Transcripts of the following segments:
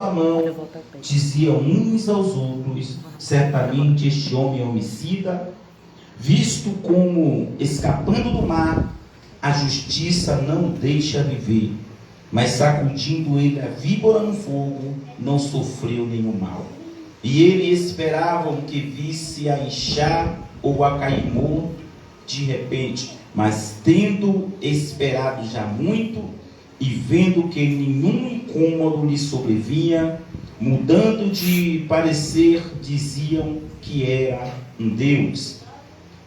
a mão, diziam uns aos outros: certamente este homem é homicida, visto como, escapando do mar, a justiça não o deixa viver, mas sacudindo ele a víbora no fogo, não sofreu nenhum mal. E eles esperavam que visse a inchar ou a cair morto de repente, mas tendo esperado já muito, e vendo que nenhum incômodo lhe sobrevinha, mudando de parecer, diziam que era um Deus.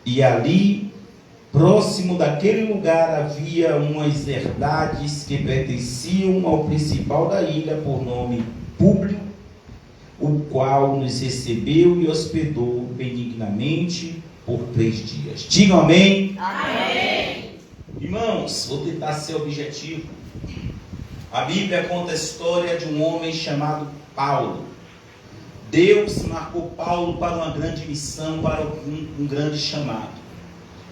E ali, próximo daquele lugar, havia umas herdades que pertenciam ao principal da ilha, por nome Públio, o qual nos recebeu e hospedou benignamente por 3 dias. Digam amém. Amém. Irmãos, vou tentar ser objetivo. A Bíblia conta a história de um homem chamado Paulo. Deus marcou Paulo para uma grande missão, para um grande chamado.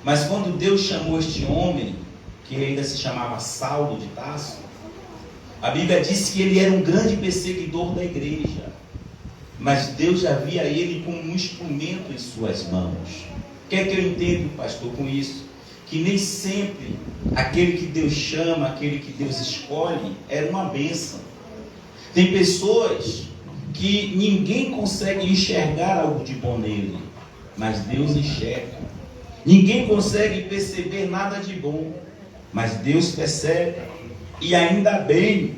Mas quando Deus chamou este homem, que ainda se chamava Saulo de Tarso, a Bíblia diz que ele era um grande perseguidor da igreja. Mas Deus já via ele como um instrumento em suas mãos. O que é que eu entendo, pastor, com isso? Que nem sempre aquele que Deus chama, aquele que Deus escolhe, é uma bênção. Tem pessoas que ninguém consegue enxergar algo de bom nele, mas Deus enxerga. Ninguém consegue perceber nada de bom, mas Deus percebe. E ainda bem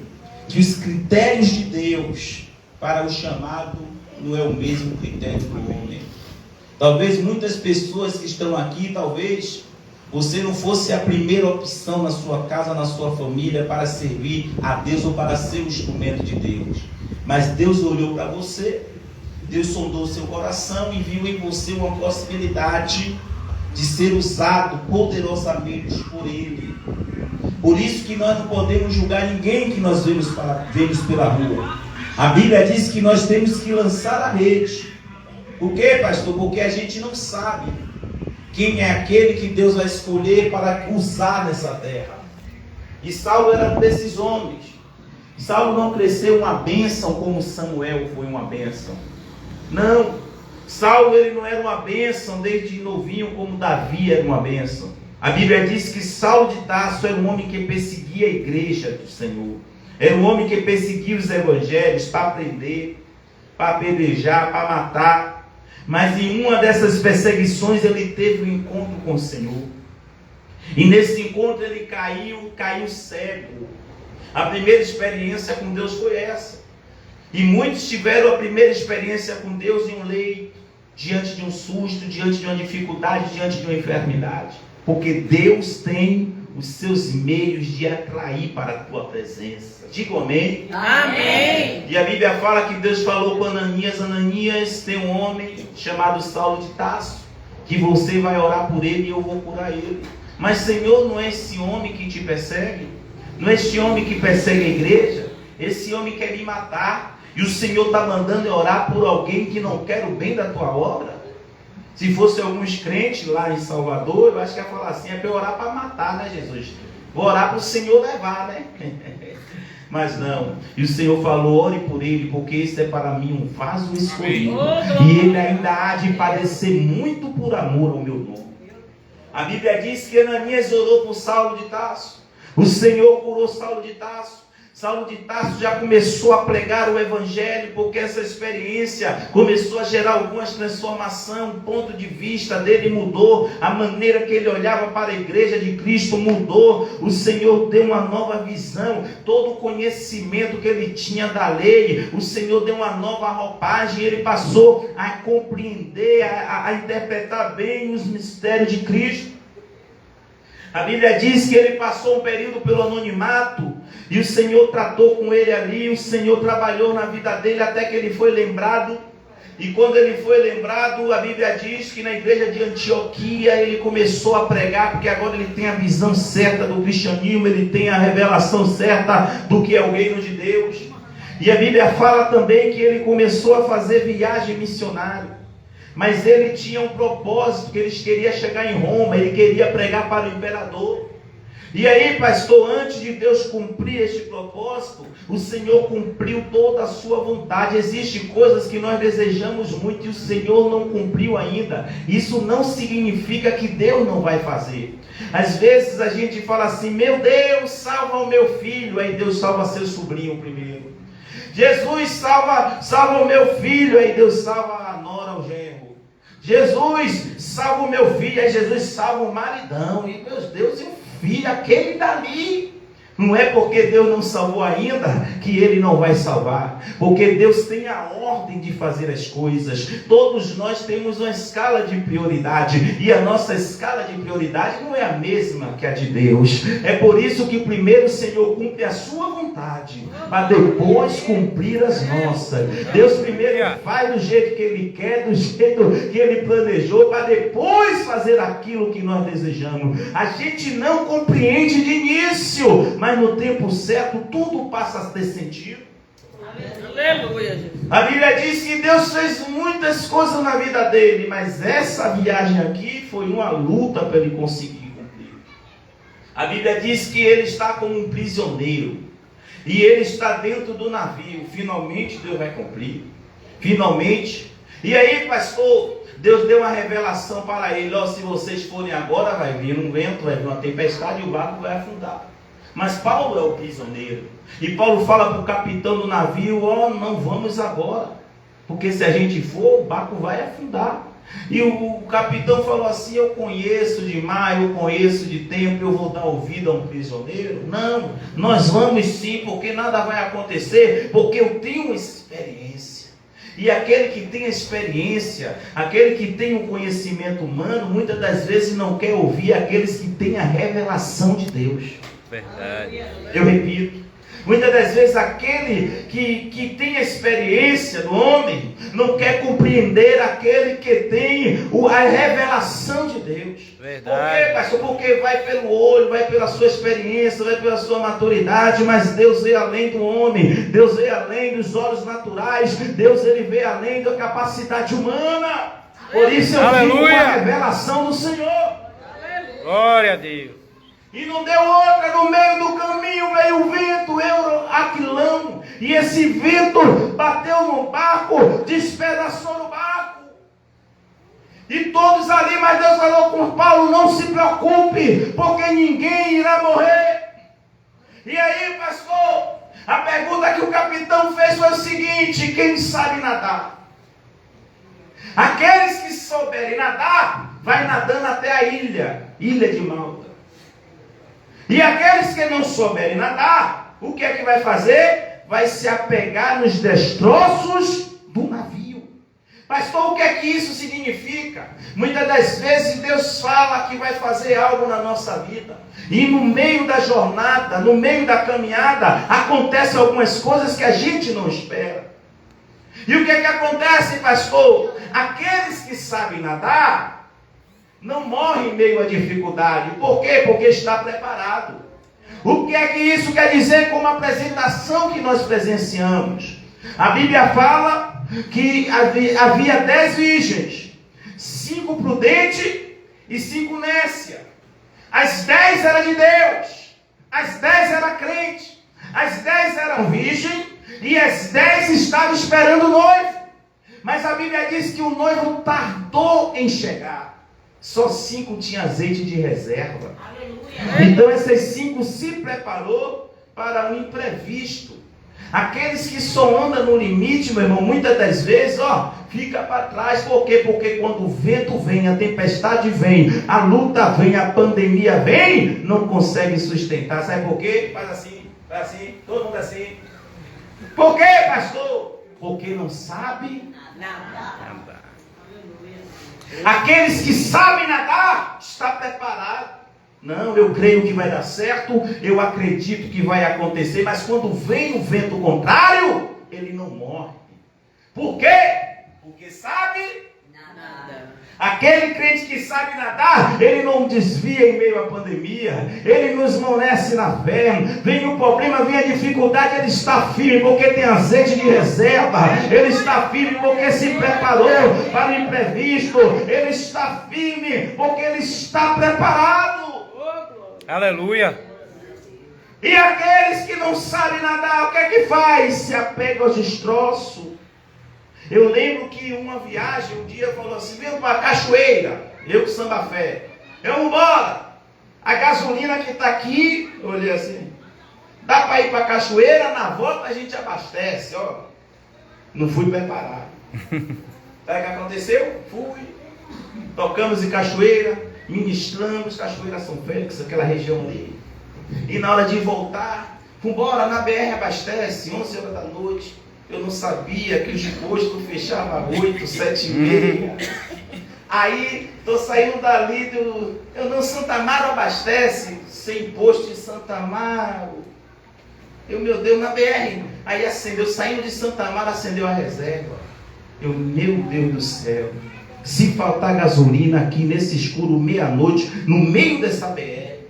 que os critérios de Deus para o chamado não é o mesmo critério do homem. Talvez muitas pessoas que estão aqui, talvez você não fosse a primeira opção na sua casa, na sua família, para servir a Deus ou para ser um instrumento de Deus. Mas Deus olhou para você, Deus sondou seu coração e viu em você uma possibilidade de ser usado poderosamente por Ele. Por isso que nós não podemos julgar ninguém que nós vemos pela rua. A Bíblia diz que nós temos que lançar a rede. Por quê, pastor? Porque a gente não sabe quem é aquele que Deus vai escolher para usar nessa terra. E Saulo era um desses homens. Saulo não cresceu uma bênção como Samuel foi uma bênção. Não. Saulo ele não era uma bênção desde novinho como Davi era uma bênção. A Bíblia diz que Saulo de Tarso era um homem que perseguia a igreja do Senhor. Era um homem que perseguia os evangelhos para prender, para apedrejar, para matar. Mas em uma dessas perseguições ele teve um encontro com o Senhor. E nesse encontro ele caiu cego. A primeira experiência com Deus foi essa. E muitos tiveram a primeira experiência com Deus em um leito, diante de um susto, diante de uma dificuldade, diante de uma enfermidade. Porque Deus tem os seus meios de atrair para a tua presença. Diga amém. Amém. E a Bíblia fala que Deus falou com Ananias: Ananias, tem um homem chamado Saulo de Tarso, que você vai orar por ele e eu vou curar ele. Mas Senhor, não é esse homem que te persegue? Não é este homem que persegue a igreja? Esse homem quer me matar. E o Senhor está mandando eu orar por alguém que não quer o bem da tua obra? Se fosse alguns crentes lá em Salvador, eu acho que ia falar assim: é para eu orar para matar, né, Jesus? Vou orar para o Senhor levar, né? Mas não. E o Senhor falou: ore por ele, porque esse é para mim um vaso escolhido. E ele ainda há de padecer muito por amor ao meu nome. A Bíblia diz que Ananias orou por Saulo de Tarso. O Senhor curou Saulo de Tarso. Saulo de Tarso já começou a pregar o evangelho, porque essa experiência começou a gerar algumas transformações. O ponto de vista dele mudou, a maneira que ele olhava para a igreja de Cristo mudou. O Senhor deu uma nova visão. Todo o conhecimento que ele tinha da lei, o Senhor deu uma nova roupagem. Ele passou a compreender, a interpretar bem os mistérios de Cristo. A Bíblia diz que ele passou um período pelo anonimato, e o Senhor tratou com ele ali, o Senhor trabalhou na vida dele até que ele foi lembrado. E quando ele foi lembrado, a Bíblia diz que na igreja de Antioquia ele começou a pregar, porque agora ele tem a visão certa do cristianismo, ele tem a revelação certa do que é o reino de Deus. E a Bíblia fala também que ele começou a fazer viagem missionária. Mas ele tinha um propósito, que ele queria chegar em Roma, ele queria pregar para o imperador. E aí, pastor, antes de Deus cumprir este propósito, o Senhor cumpriu toda a sua vontade. Existem coisas que nós desejamos muito e o Senhor não cumpriu ainda. Isso não significa que Deus não vai fazer. Às vezes a gente fala assim: meu Deus, salva o meu filho. Aí Deus salva seu sobrinho primeiro. Jesus, salva o meu filho. Aí Deus salva a nora, o genro. Jesus, salva o meu filho. Aí Jesus salva o maridão. E meu Deus, e o filho, aquele dali. Não é porque Deus não salvou ainda que Ele não vai salvar. Porque Deus tem a ordem de fazer as coisas. Todos nós temos uma escala de prioridade. E a nossa escala de prioridade não é a mesma que a de Deus. É por isso que primeiro o Senhor cumpre a sua vontade, para depois cumprir as nossas. Deus primeiro faz do jeito que Ele quer, do jeito que Ele planejou, para depois fazer aquilo que nós desejamos. A gente não compreende de início, mas no tempo certo tudo passa a ter sentido. Aleluia, Jesus. A Bíblia diz que Deus fez muitas coisas na vida dele, mas essa viagem aqui foi uma luta para ele conseguir cumprir. A Bíblia diz que ele está como um prisioneiro e ele está dentro do navio. Finalmente Deus vai cumprir. Finalmente. E aí, pastor, Deus deu uma revelação para ele: ó, se vocês forem agora, vai vir um vento, vai vir uma tempestade e o barco vai afundar. Mas Paulo é o prisioneiro. E Paulo fala para o capitão do navio: ó, não vamos agora, porque se a gente for, o barco vai afundar. E o capitão falou assim: eu conheço de mar, eu conheço de tempo, eu vou dar ouvido a um prisioneiro? Não, nós vamos sim, porque nada vai acontecer, porque eu tenho experiência. E aquele que tem a experiência, aquele que tem o conhecimento humano, muitas das vezes não quer ouvir aqueles que têm a revelação de Deus. Verdade. Eu repito, muitas das vezes aquele que tem a experiência do homem não quer compreender aquele que tem a revelação de Deus. Verdade. Por quê, pastor? Porque vai pelo olho, vai pela sua experiência, vai pela sua maturidade, mas Deus vê além do homem, Deus vê além dos olhos naturais, Deus ele vê além da capacidade humana. Por isso eu fico com a revelação do Senhor. Glória a Deus. E não deu outra, no meio do caminho veio o vento, aquilão, e esse vento bateu no barco, despedaçou no barco. E todos ali, mas Deus falou com Paulo: não se preocupe, porque ninguém irá morrer. E aí, pastor, a pergunta que o capitão fez foi o seguinte: quem sabe nadar? Aqueles que souberem nadar, vai nadando até a ilha de Malta. E aqueles que não souberem nadar, o que é que vai fazer? Vai se apegar nos destroços do navio. Pastor, o que é que isso significa? Muitas das vezes Deus fala que vai fazer algo na nossa vida, e no meio da jornada, no meio da caminhada, acontecem algumas coisas que a gente não espera. E o que é que acontece, pastor? Aqueles que sabem nadar não morre em meio à dificuldade. Por quê? Porque está preparado. O que é que isso quer dizer com uma apresentação que nós presenciamos? A Bíblia fala que havia 10 virgens, 5 prudentes e 5 nécias. As 10 eram de Deus, as 10 eram crentes, as 10 eram virgens e as 10 estavam esperando o noivo. Mas a Bíblia diz que o noivo tardou em chegar. Só 5 tinham azeite de reserva. Aleluia. Então essas 5 se preparou para um imprevisto. Aqueles que só andam no limite, meu irmão, muitas das vezes, fica para trás. Por quê? Porque quando o vento vem, a tempestade vem, a luta vem, a pandemia vem, não consegue sustentar. Sabe por quê? Faz assim, todo mundo assim. Por quê, pastor? Porque não sabe nadar. Aqueles que sabem nadar, está preparado. Não, eu creio que vai dar certo, eu acredito que vai acontecer, mas quando vem o vento contrário, ele não morre. Por quê? Porque sabe nadar. Aquele crente que sabe nadar, ele não desvia em meio à pandemia, ele não esmorece na fé. Vem o problema, vem a dificuldade, ele está firme porque tem azeite de reserva, ele está firme porque se preparou para o imprevisto, ele está firme porque ele está preparado. Aleluia. E aqueles que não sabem nadar, o que é que faz? Se apega aos destroços. Eu lembro que uma viagem, um dia falou assim, vem para a cachoeira, eu com Samba Fé. Vamos embora. A gasolina que está aqui, eu olhei assim, dá para ir para a cachoeira, na volta a gente abastece, ó. Não fui preparado. Sabe o que aconteceu? Fui. Tocamos em cachoeira, ministramos, Cachoeira São Félix, aquela região ali. E na hora de voltar, vambora, na BR abastece, 11 horas da noite. Eu não sabia que os postos fechavam 8, 7 e meia. Aí, estou saindo dali Santa Amaro abastece, sem posto em Santa Amaro. Meu Deus, na BR. Aí acendeu, saindo de Santa Amaro, acendeu a reserva. Meu Deus do céu. Se faltar gasolina aqui nesse escuro, meia-noite, no meio dessa BR.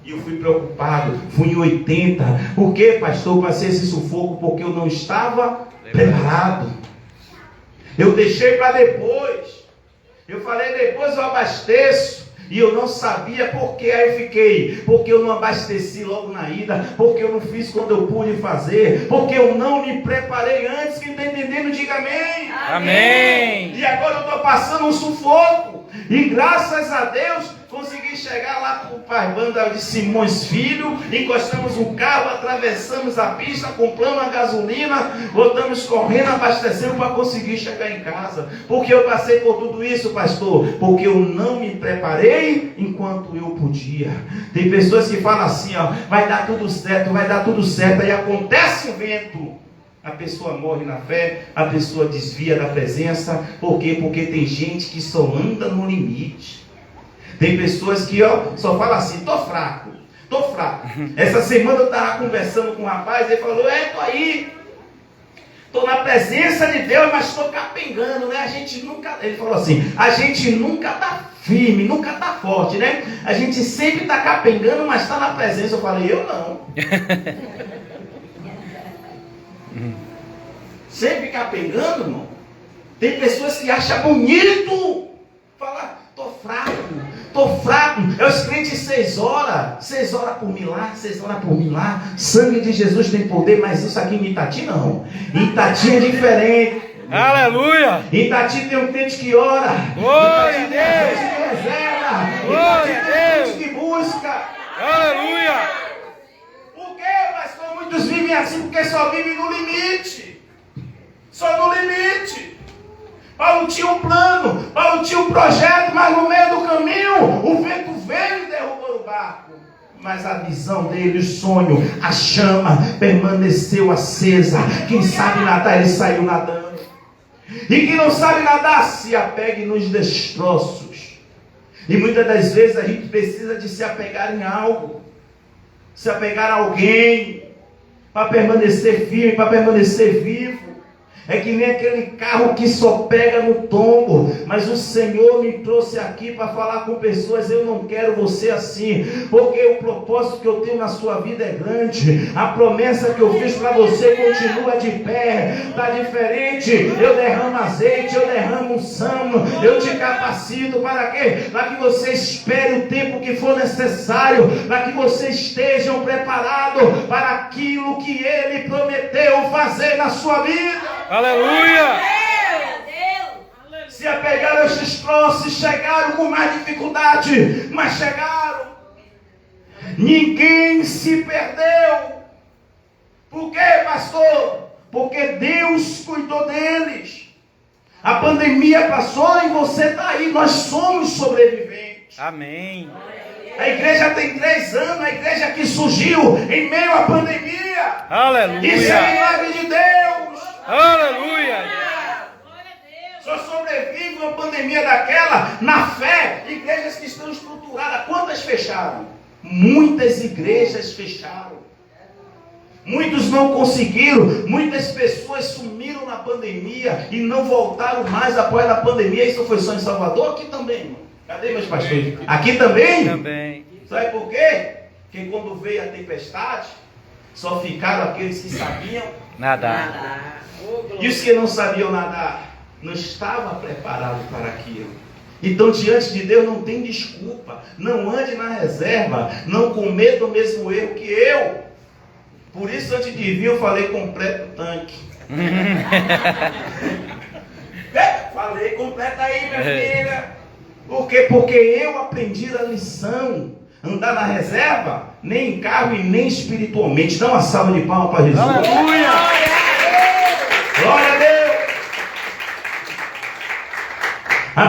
E eu fui preocupado, fui em 80. Por que, pastor, passei esse sufoco? Porque eu não estava preparado. Eu deixei para depois. Eu falei, depois eu abasteço. E eu não sabia por que. Aí eu fiquei, porque eu não abasteci logo na ida, porque eu não fiz quando eu pude fazer, porque eu não me preparei antes. Quem está entendendo, diga amém. Amém. E agora eu estou passando um sufoco. E graças a Deus consegui chegar lá para o Pai Banda de Simões Filho, encostamos um carro, atravessamos a pista, compramos a gasolina, voltamos correndo, abastecendo para conseguir chegar em casa. Porque eu passei por tudo isso, pastor? Porque eu não me preparei enquanto eu podia. Tem pessoas que falam assim, ó, vai dar tudo certo, aí acontece o vento. A pessoa morre na fé, a pessoa desvia da presença. Por quê? Porque tem gente que só anda no limite. Tem pessoas que só falam assim, tô fraco. Essa semana eu estava conversando com um rapaz, ele falou, tô aí. Estou na presença de Deus, mas estou capengando, né? Ele falou assim, a gente nunca está firme, nunca está forte, né? A gente sempre está capengando, mas está na presença. Eu falei, eu não. Sempre capengando, irmão. Tem pessoas que acham bonito falar, tô fraco. É os crentes 6 horas por mim lá. Sangue de Jesus tem poder, mas isso aqui em Itati não. Em Itati é diferente. Aleluia. Em Itati tem um crente que ora. Glória a Deus. Tem um crente que reserva. Glória a Deus. Tem um crente que busca. Aleluia. Por quê, pastor? Muitos vivem assim porque só vivem no limite. Só no limite. Paulo tinha um plano, Paulo tinha um projeto, mas no meio do caminho o vento veio e derrubou o barco. Mas a visão dele, o sonho, a chama permaneceu acesa. Quem sabe nadar, ele saiu nadando. E quem não sabe nadar, se apegue nos destroços. E muitas das vezes a gente precisa de se apegar em algo, se apegar a alguém, para permanecer firme, para permanecer vivo. É que nem aquele carro que só pega no tombo. Mas o Senhor me trouxe aqui para falar com pessoas. Eu não quero você assim, porque o propósito que eu tenho na sua vida é grande. A promessa que eu fiz para você continua de pé. Está diferente. Eu derramo azeite, eu derramo unção, eu te capacito para quê? Para que você espere o tempo que for necessário, para que você esteja preparado para aquilo que Ele prometeu fazer na sua vida. Aleluia! Se apegaram a esses troços, chegaram com mais dificuldade, mas chegaram. Ninguém se perdeu. Por quê, pastor? Porque Deus cuidou deles. A pandemia passou e você está aí. Nós somos sobreviventes. Amém. A igreja tem 3 anos, a igreja que surgiu em meio à pandemia. Aleluia. Isso é milagre de Deus. Aleluia. Só sobrevive uma pandemia daquela na fé. Igrejas que estão estruturadas, quantas fecharam? Muitas igrejas fecharam. Muitos não conseguiram. Muitas pessoas sumiram na pandemia e não voltaram mais após a pandemia. Isso foi só em Salvador? Aqui também, irmão. Cadê meus pastores? Aqui também? Também. Sabe por quê? Porque quando veio a tempestade, só ficaram aqueles que sabiam Nadar. E os que não sabiam nadar, não estavam preparados para aquilo. Então, diante de Deus não tem desculpa. Não ande na reserva. Não cometa o mesmo erro que eu. Por isso, antes de vir, eu falei completa o tanque. Falei, completa aí, minha filha. Por quê? Porque eu aprendi a lição. Andar na reserva, nem em carro e nem espiritualmente. Dá uma salva de palmas para Jesus. Aleluia! Glória a Deus! A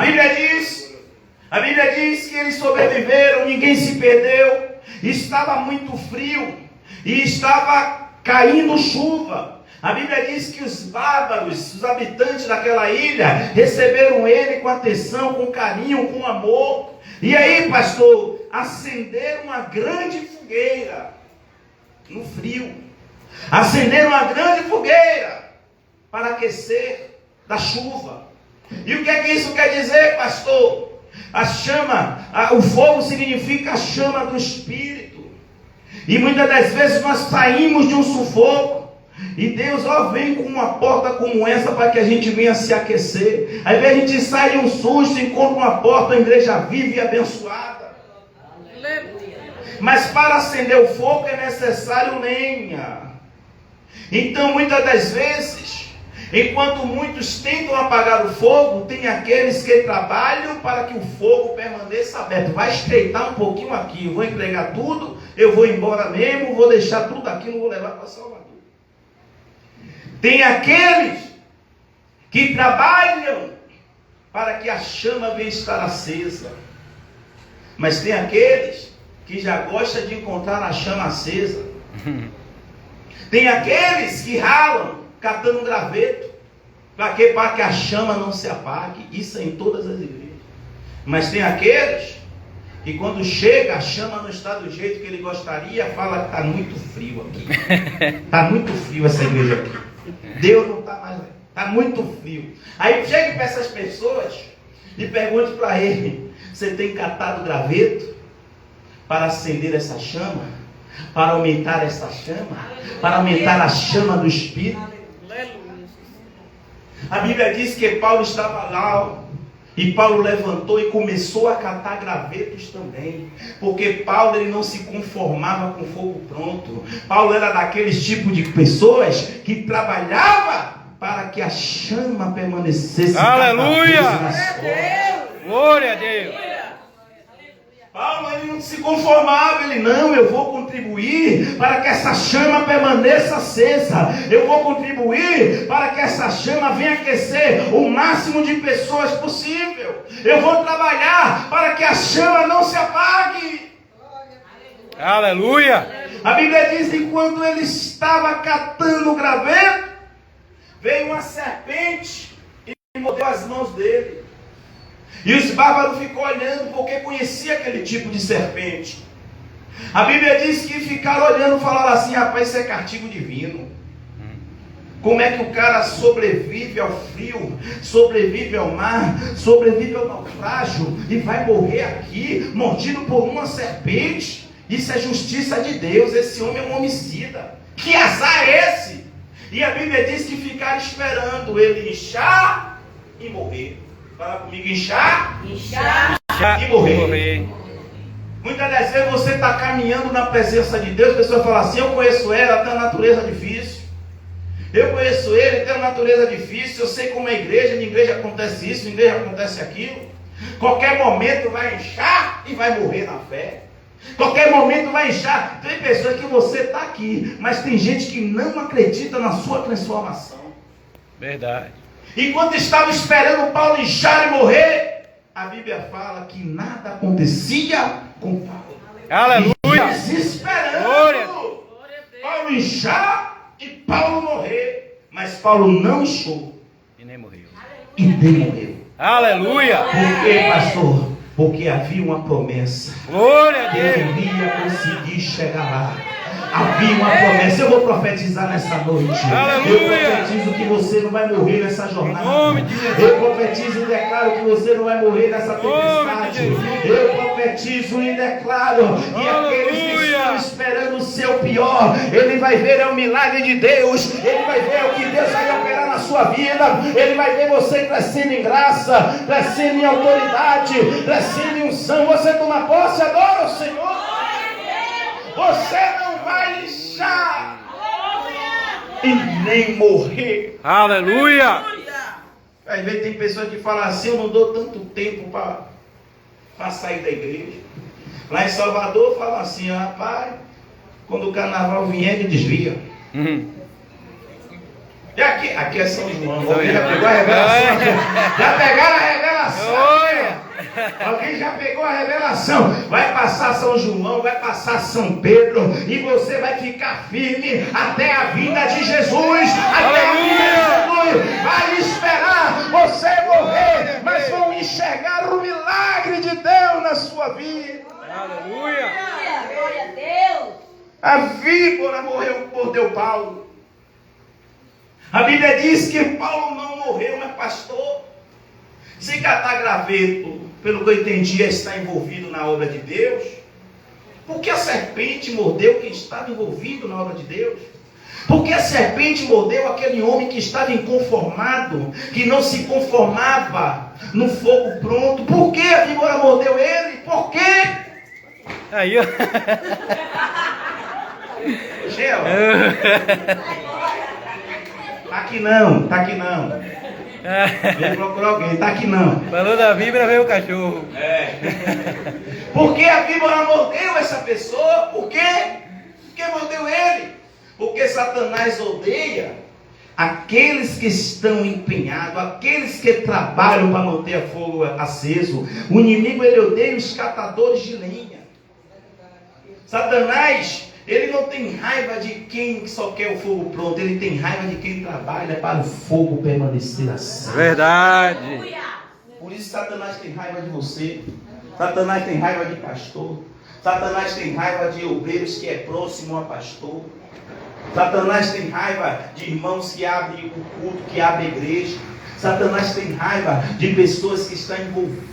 Bíblia diz que eles sobreviveram, ninguém se perdeu. Estava muito frio e estava caindo chuva. A Bíblia diz que os bárbaros, os habitantes daquela ilha, receberam ele com atenção, com carinho, com amor. E aí, pastor, acenderam uma grande fogueira no frio. Acenderam uma grande fogueira para aquecer da chuva. E o que é que isso quer dizer, pastor? A chama, o fogo significa a chama do Espírito. E muitas das vezes nós saímos de um sufoco. E Deus vem com uma porta como essa para que a gente venha se aquecer. Aí a gente sai de um susto e encontra uma porta, a igreja viva e abençoada. Mas para acender o fogo é necessário lenha. Então muitas das vezes, enquanto muitos tentam apagar o fogo, tem aqueles que trabalham para que o fogo permaneça aberto. Vai estreitar um pouquinho aqui, eu vou entregar tudo, eu vou embora mesmo, vou deixar tudo aqui, não vou levar para Salvador. Tem aqueles que trabalham para que a chama venha estar acesa. Mas tem aqueles que já gostam de encontrar a chama acesa. Tem aqueles que ralam catando graveto. Para quê? Para que a chama não se apague. Isso é em todas as igrejas. Mas tem aqueles que quando chega a chama não está do jeito que ele gostaria, fala que está muito frio aqui. Está muito frio essa igreja aqui. Deus não está mais, está muito frio. Aí chegue para essas pessoas e pergunte para ele: você tem catado graveto para acender essa chama? Para aumentar essa chama? Para aumentar a chama do Espírito? A Bíblia diz que Paulo estava lá e Paulo levantou e começou a catar gravetos também, porque Paulo ele não se conformava com fogo pronto. Paulo era daqueles tipos de pessoas que trabalhava para que a chama permanecesse. Aleluia! Glória a Deus! Paulo ele não se conformava, ele não, eu vou contribuir para que essa chama permaneça acesa, eu vou contribuir para que essa chama venha aquecer o máximo de pessoas possível, eu vou trabalhar para que a chama não se apague. Aleluia! A Bíblia diz que enquanto ele estava catando o graveto, veio uma serpente e mordeu as mãos dele. E os bárbaros ficou olhando, porque conhecia aquele tipo de serpente. A Bíblia diz que ficaram olhando e falaram assim: rapaz, isso é castigo divino. Como é que o cara sobrevive ao frio, sobrevive ao mar, sobrevive ao naufrágio e vai morrer aqui, mordido por uma serpente? Isso é justiça de Deus, esse homem é um homicida. Que azar é esse? E a Bíblia diz que ficaram esperando ele inchar e morrer. Fala comigo: inchar e morrer. Muitas das vezes você está caminhando na presença de Deus, a pessoa fala assim: eu conheço ela, tem uma natureza difícil. Eu conheço ele, tem uma natureza difícil. Eu sei como é igreja, na igreja acontece isso, na igreja acontece aquilo. Qualquer momento vai inchar e vai morrer na fé. Qualquer momento vai inchar. Tem pessoas que você está aqui, mas tem gente que não acredita na sua transformação. Verdade. Enquanto estava esperando Paulo inchar e morrer, a Bíblia fala que nada acontecia com Paulo. Aleluia! Desesperando Glória. Paulo inchar e Paulo morrer. Mas Paulo não inchou E nem morreu. e nem morreu. Aleluia! Por quê, pastor? Porque havia uma promessa. Glória a Deus! Ele ia conseguir chegar lá. Havia uma promessa. Eu vou profetizar nessa noite. Aleluia. Eu profetizo que você não vai morrer nessa jornada. Em nome de Jesus. Eu profetizo e declaro que você não vai morrer nessa tempestade. Em nome de Jesus. Eu profetizo e declaro que aqueles que Aleluia. estão esperando o seu o pior, ele vai ver o milagre de Deus, ele vai ver o que Deus vai operar na sua vida, ele vai ver você crescendo em graça, crescendo em autoridade, crescendo em unção. Você toma posse, adora o Senhor. Você não vai inchar e nem morrer. Aleluia. Às vezes tem pessoas que falam assim: eu não dou tanto tempo para sair da igreja. Lá em Salvador falam assim: rapaz, quando o carnaval vier, ele desvia. E aqui é São João. Alguém já pegou a revelação? Já pegaram a revelação? Alguém já pegou a revelação? Vai passar São João, vai passar São Pedro, e você vai ficar firme até a vinda de Jesus. Até a vinda de Jesus. Vai esperar você morrer, mas vão enxergar o milagre de Deus na sua vida. Aleluia. Glória a Deus. A víbora morreu por Deus Paulo. A Bíblia diz que Paulo não morreu, mas pastor, se catar graveto, pelo que eu entendi, está envolvido na obra de Deus. Porque a serpente mordeu quem estava envolvido na obra de Deus. Porque a serpente mordeu aquele homem que estava inconformado, que não se conformava no fogo pronto. Por que a víbora mordeu ele? Por quê? Aí, ó. Gel. Tá aqui não, tá aqui não. Vem procurar alguém, tá aqui não. Falou da víbora, veio o cachorro. Por que a víbora mordeu essa pessoa? Por quê? Por que mordeu ele? Porque Satanás odeia aqueles que estão empenhados, aqueles que trabalham para manter o fogo aceso. O inimigo, ele odeia os catadores de lenha. Satanás, ele não tem raiva de quem só quer o fogo pronto, ele tem raiva de quem trabalha para o fogo permanecer aceso. Verdade. Por isso Satanás tem raiva de você. Satanás tem raiva de pastor. Satanás tem raiva de obreiros que é próximo a pastor. Satanás tem raiva de irmãos que abrem o culto, que abrem a igreja. Satanás tem raiva de pessoas que estão envolvidas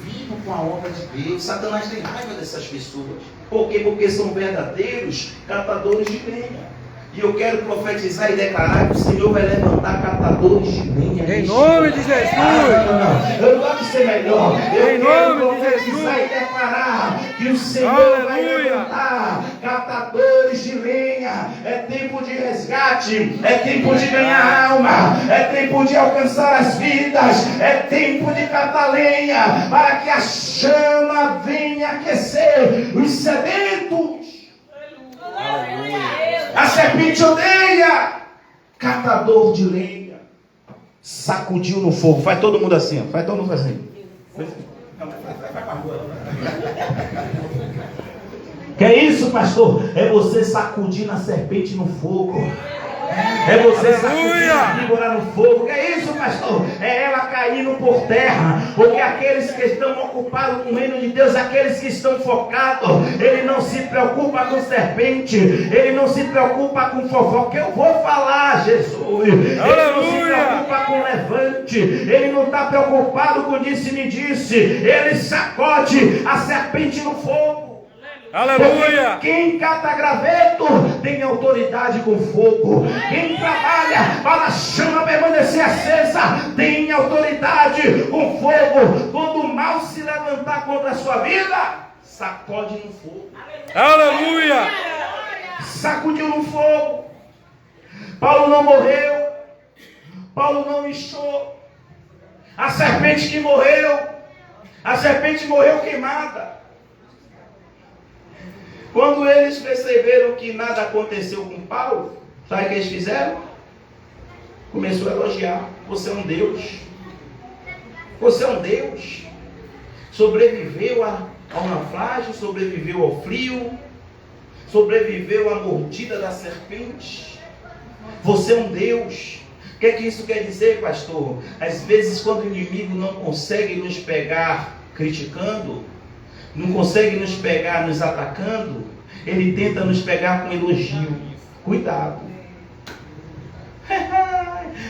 com a obra de Deus. Satanás tem raiva dessas pessoas. Por quê? Porque são verdadeiros catadores de lenha. E eu quero profetizar e declarar que o Senhor vai levantar catadores de lenha. Em nome de Jesus. Eu não gosto de ser melhor. Eu Em quero nome de profetizar Jesus. e declarar que o Senhor vai Aleluia. levantar catadores de lenha. É tempo de resgate. É tempo de ganhar alma. É tempo de alcançar as vidas. É tempo de catar lenha para que a chama venha aquecer os sedentos. A serpente odeia catador de lenha. Sacudiu no fogo. Faz todo mundo assim, ó. Faz todo mundo assim. Que é isso, pastor? É você sacudir na serpente no fogo. É você sacudir a víbora no fogo. Que é isso, pastor? É ela caindo por terra. Porque aqueles que estão ocupados com o reino de Deus, aqueles que estão focados, ele não se preocupa com serpente, ele não se preocupa com fofoca. Eu vou falar, Jesus. Ele não se preocupa com levante, ele não está preocupado com disse-me-disse. Ele sacode a serpente no fogo. Aleluia. Porque quem cata graveto tem autoridade com fogo. Quem trabalha para a chama permanecer acesa tem autoridade com fogo. Quando o mal se levantar contra a sua vida, sacode no fogo. Aleluia. Sacudiu no fogo. Paulo não morreu. Paulo não inchou. A serpente que morreu, a serpente morreu queimada. Quando eles perceberam que nada aconteceu com Paulo, sabe o que eles fizeram? Começou a elogiar. Você é um Deus. Você é um Deus. Sobreviveu ao naufrágio, sobreviveu ao frio, sobreviveu à mordida da serpente. Você é um Deus. O que é que isso quer dizer, pastor? Às vezes, quando o inimigo não consegue nos pegar criticando, não consegue nos pegar nos atacando, ele tenta nos pegar com elogio. Cuidado.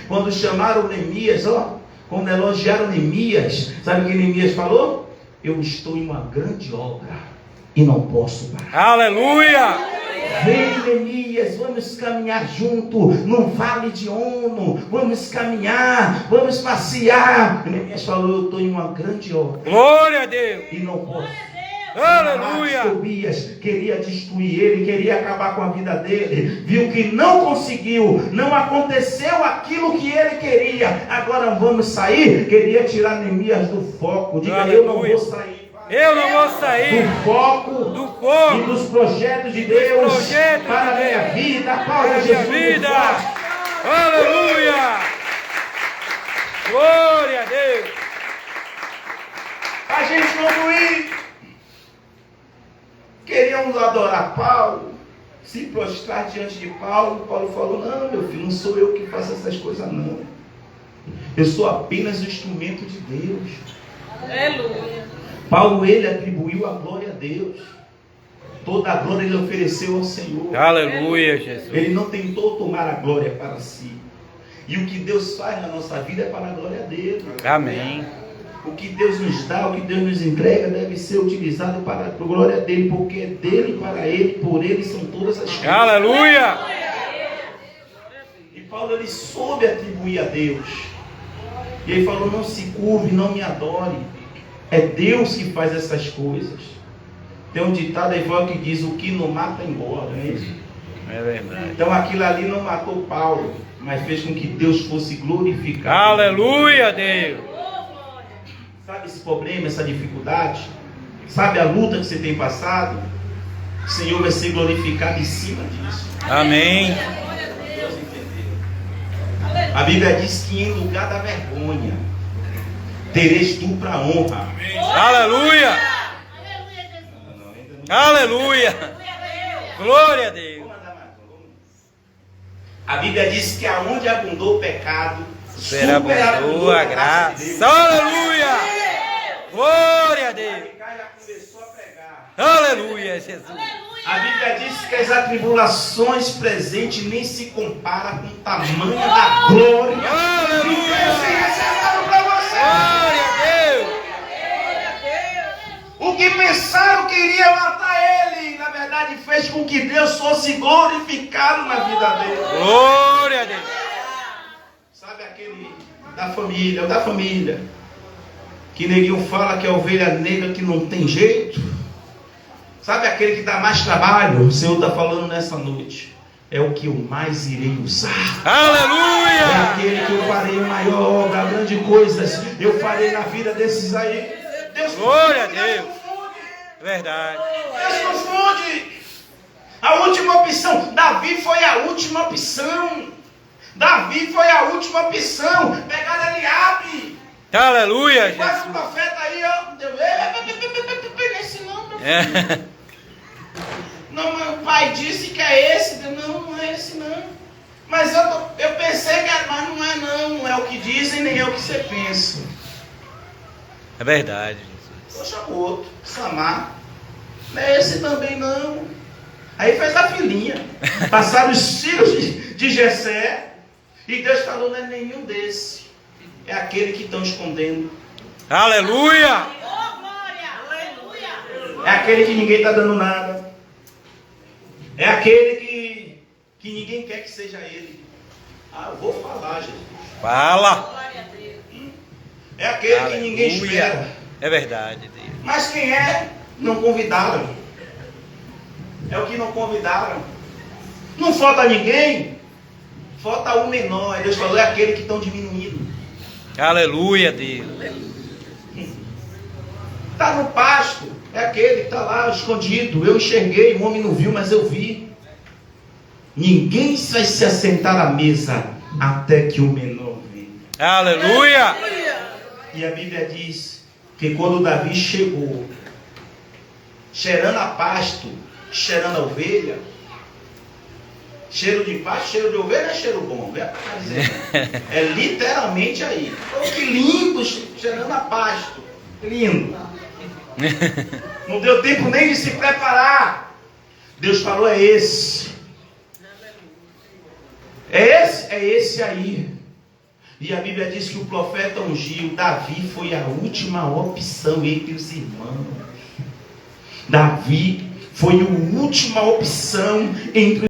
Quando chamaram Neemias, quando elogiaram Neemias, sabe o que Neemias falou? Eu estou em uma grande obra e não posso parar. Aleluia. Vem, Neemias, vamos caminhar junto no vale de Ono. Vamos caminhar, vamos passear. Neemias falou: eu estou em uma grande obra Glória a Deus. e não posso. Aleluia. Tobias queria destruir ele, queria acabar com a vida dele. Viu que não conseguiu, não aconteceu aquilo que ele queria. Agora vamos sair. Queria tirar Neemias do foco. Diga: Aleluia. eu não vou sair. Eu não vou sair Do foco fogo e dos projetos de Deus projetos para a de minha Deus. vida. para Aplauda a minha Jesus. vida. Aleluia. Glória a Deus. A gente não ir. Queríamos adorar Paulo, se prostrar diante de Paulo. Paulo falou: não, meu filho, não sou eu que faço essas coisas, não. Eu sou apenas o instrumento de Deus. Aleluia. Paulo, ele atribuiu a glória a Deus. Toda a glória ele ofereceu ao Senhor. Aleluia, Jesus. Ele não tentou tomar a glória para si. E o que Deus faz na nossa vida é para a glória dele. Amém. O que Deus nos dá, o que Deus nos entrega, deve ser utilizado para a glória dele, porque é dele, para ele, por ele são todas as coisas. Aleluia. E Paulo, ele soube atribuir a Deus. E ele falou: não se curve, não me adore. É Deus que faz essas coisas. Tem um ditado aí fora que diz: o que não mata embora, não é isso? É verdade. Então aquilo ali não matou Paulo, mas fez com que Deus fosse glorificado. Aleluia, Deus. Sabe esse problema, essa dificuldade? Sabe a luta que você tem passado? O Senhor vai ser glorificado em cima disso. Amém. Deus entendeu? A Bíblia diz que em lugar da vergonha tereis dupla honra. Aleluia. Aleluia. Glória a Deus. A Bíblia diz que aonde abundou o pecado, Superabundou a graça. Aleluia. Glória a Deus. já começou a pregar. Aleluia, Jesus. A Bíblia diz que as atribulações presentes nem se compara com o tamanho da glória que Deus tem reservado para você. Glória a Deus. O que pensaram que iria matar ele, na verdade fez com que Deus fosse glorificado na vida dele. Glória a Deus. Sabe aquele da família, que neguinho fala que é a ovelha negra que não tem jeito? Sabe aquele que dá mais trabalho? O Senhor está falando nessa noite: é o que eu mais irei usar. Aleluia. É aquele que eu farei maior obra, grande coisas eu farei na vida desses aí. Deus Glória a confunde, Deus. Deus confunde. Verdade. Deus confunde. A última opção, Davi foi a última opção. Davi foi a última opção. Pegaram Eliabe. Aleluia, Quase o Jesus. profeta aí, ó. Nesse não, meu filho. É. Não, mas o pai disse que é esse. Não, não é esse não. Mas eu pensei que era, mas não é não. Não é o que dizem, nem é o que você pensa. É verdade, Vou Jesus. chamar outro, Samar. Não é esse também não. Aí fez a filhinha. Passaram os filhos de Jessé. E Deus falou: não é nenhum desse. É aquele que estão escondendo. Aleluia. É aquele que ninguém está dando nada. É aquele que ninguém quer que seja ele. Ah, eu vou falar, Jesus. Fala. É aquele que ninguém espera. Aleluia. É verdade, Deus. Mas quem é? Não convidaram. É o que não convidaram. Não falta ninguém. Falta o menor. Aí Deus falou: é aquele que estão diminuindo. Aleluia, Deus. Está no pasto. É aquele que está lá escondido. Eu enxerguei, o homem não viu, mas eu vi. Ninguém vai se assentar à mesa até que o menor venha. Aleluia. E a Bíblia diz que quando Davi chegou, cheirando a pasto, cheirando a ovelha, cheiro de pasto, cheiro de ovelha é cheiro bom. É literalmente aí. Oh, que lindo, cheirando a pasto. Lindo. Não deu tempo nem de se preparar. Deus falou: é esse. É esse aí. E a Bíblia diz que o profeta ungiu. Davi foi a última opção entre os irmãos. Davi Foi a última opção entre